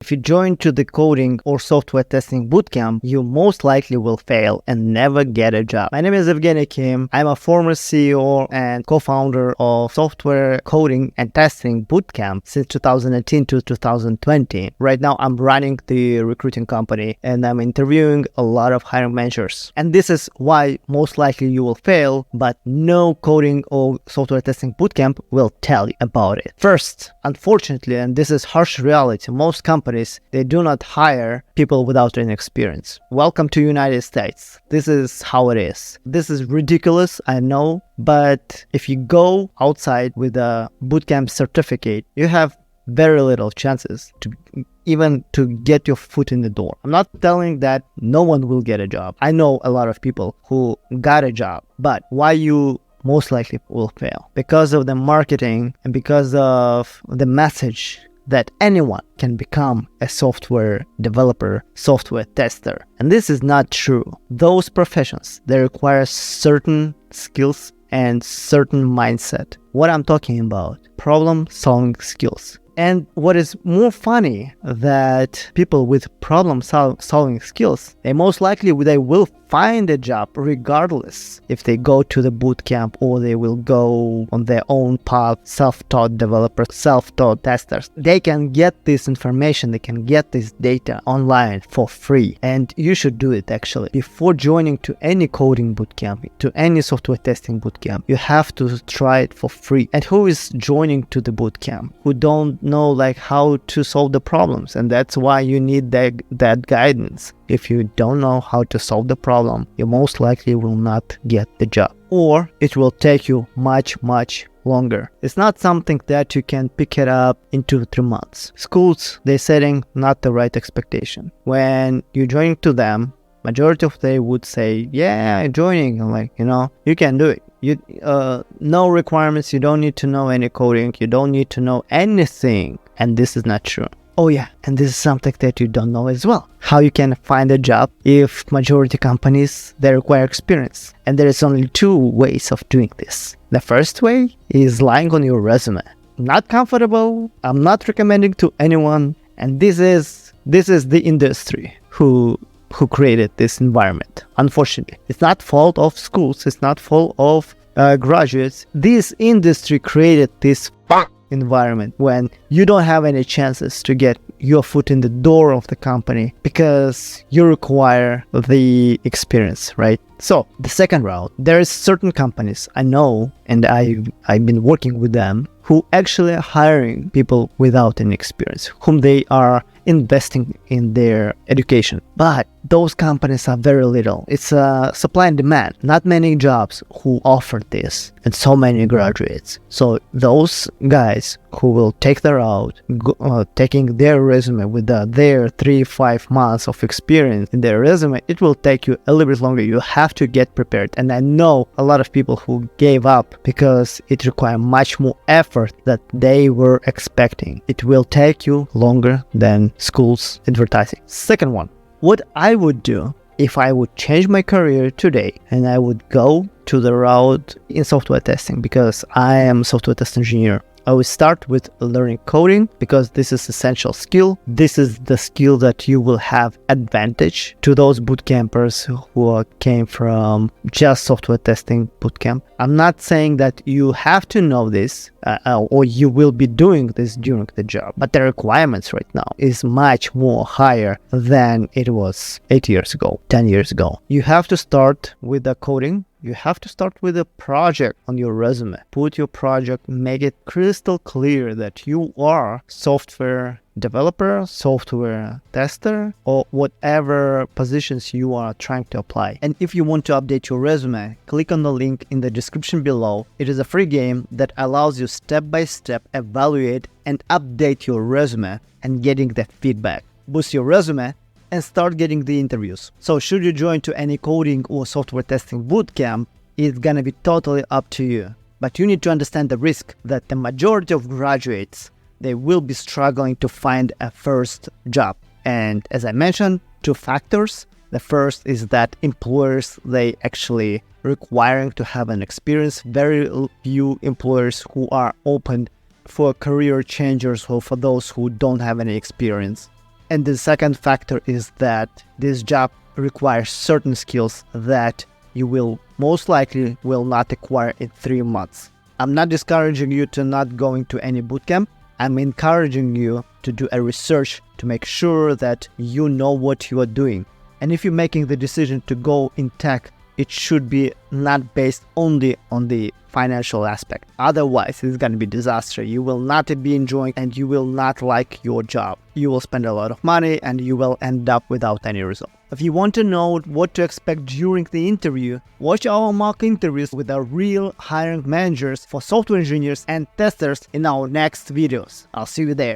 If you join to the coding or software testing bootcamp, you most likely will fail and never get a job. My name is Evgeny Kim. I'm a former CEO and co-founder of software coding and testing bootcamp since 2018 to 2020. Right now, I'm running the recruiting company and I'm interviewing a lot of hiring managers. And this is why most likely you will fail, but no coding or software testing bootcamp will tell you about it. First, unfortunately, and this is harsh reality, most companies, they do not hire people without any experience. Welcome to United States. This is how it is. This is ridiculous, I know, but if you go outside with a bootcamp certificate, you have very little chances to get your foot in the door. I'm not telling that no one will get a job. I know a lot of people who got a job, but why you most likely will fail? Because of the marketing and because of the message that anyone can become a software developer, software tester. And this is not true. Those professions, they require certain skills and certain mindset. What I'm talking about, problem-solving skills. And what is more funny, that people with problem-solving skills, they most likely will find a job regardless if they go to the bootcamp or they will go on their own path, self-taught developers, self-taught testers. They can get this information, they can get this data online for free. And you should do it actually. Before joining to any coding bootcamp, to any software testing bootcamp, you have to try it for free. And who is joining to the bootcamp? Who don't know how to solve the problems, and that's why you need that guidance. If you don't know how to solve the problem, you most likely will not get the job, or it will take you much longer. It's not something that you can pick it up in 2-3 months. Schools, they're setting not the right expectation. When you join to them, majority of they would say, yeah, joining, you can do it. No requirements, you don't need to know any coding, you don't need to know anything. And this is not true. Oh yeah, and this is something that you don't know as well. How you can find a job if majority companies, they require experience. And there is only 2 ways of doing this. The first way is lying on your resume. Not comfortable, I'm not recommending to anyone. And this is the industry who created this environment. Unfortunately, it's not fault of schools, it's not fault of graduates. This industry created this environment when you don't have any chances to get your foot in the door of the company because you require the experience, right? So the second route, there is certain companies I know, and I've been working with them, who actually are hiring people without any experience, whom they are investing in their education. But those companies are very little. It's a supply and demand. Not many jobs who offer this, and so many graduates. So those guys who will take the route, taking their resume with their 3-5 months of experience in their resume, it will take you a little bit longer. You have to get prepared. And I know a lot of people who gave up because it required much more effort that they were expecting. It will take you longer than schools advertising. Second one, what I would do if I would change my career today and I would go to the route in software testing, because I am a software test engineer. I will start with learning coding because this is essential skill. This is the skill that you will have advantage to those bootcampers who came from just software testing bootcamp. I'm not saying that you have to know this or you will be doing this during the job, but the requirements right now is much more higher than it was 8 years ago, 10 years ago. You have to start with the coding. You have to start with a project on your resume. Put your project, make it crystal clear that you are software developer, software tester, or whatever positions you are trying to apply. And if you want to update your resume, click on the link in the description below. It is a free game that allows you step by step evaluate and update your resume and getting the feedback. Boost your resume and start getting the interviews. So should you join to any coding or software testing bootcamp, it's gonna be totally up to you. But you need to understand the risk that the majority of graduates, they will be struggling to find a first job. And as I mentioned, 2 factors. The first is that employers, they actually requiring to have an experience. Very few employers who are open for career changers or for those who don't have any experience. And the second factor is that this job requires certain skills that you will most likely will not acquire in 3 months. I'm not discouraging you to not going to any bootcamp. I'm encouraging you to do a research to make sure that you know what you are doing. And if you're making the decision to go in tech, it should be not based only on the financial aspect. Otherwise, it's going to be disaster. You will not be enjoying and you will not like your job. You will spend a lot of money and you will end up without any result. If you want to know what to expect during the interview, watch our mock interviews with our real hiring managers for software engineers and testers in our next videos. I'll see you there.